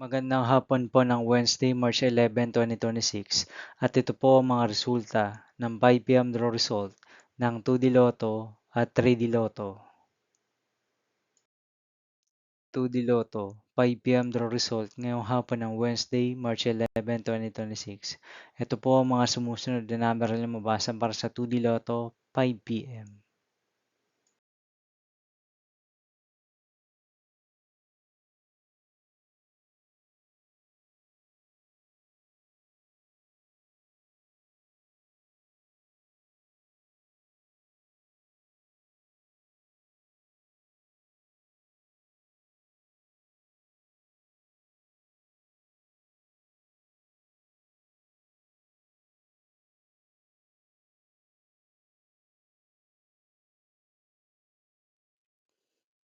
Magandang hapon po ng Wednesday, March 11, 2026 at ito po ang mga resulta ng 5 PM draw result ng 2D Lotto at 3D Lotto. 2D Lotto, 5 PM draw result ngayong hapon ng Wednesday, March 11, 2026. Ito po ang mga sumusunod na number na mabasa para sa 2D Lotto 5 PM.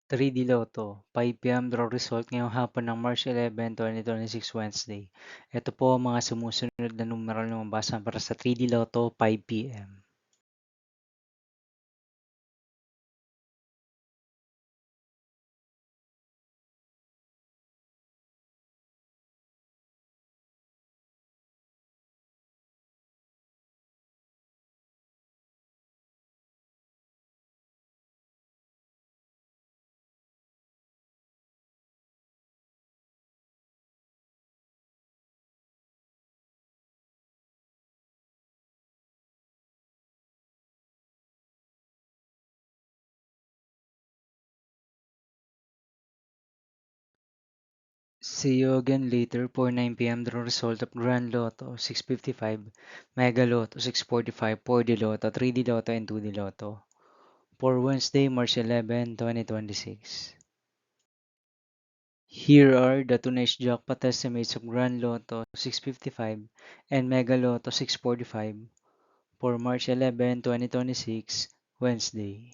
3D Lotto, 5 PM draw result ngayong hapon ng March 11, 2026 Wednesday. Ito po ang mga sumusunod na numeral na mabasa para sa 3D Lotto 5 PM. 'See you again later' for 9 PM draw result of Grand Lotto 655, Mega Lotto 645, 4D Lotto, 3D Lotto, and 2D Lotto for Wednesday, March 11, 2026. Here are the tonight's jackpot estimates of Grand Lotto 655 and Mega Lotto 645 for March 11, 2026, Wednesday.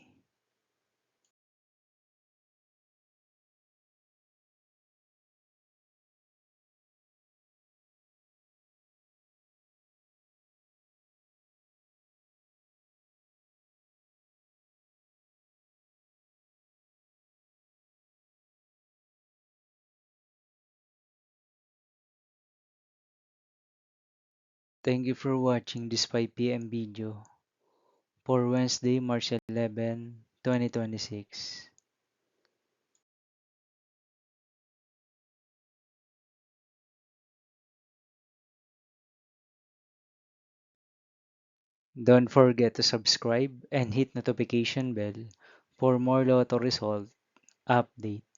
Thank you for watching this 5 PM video for Wednesday, March 11, 2026. Don't forget to subscribe and hit notification bell for more Lotto result update.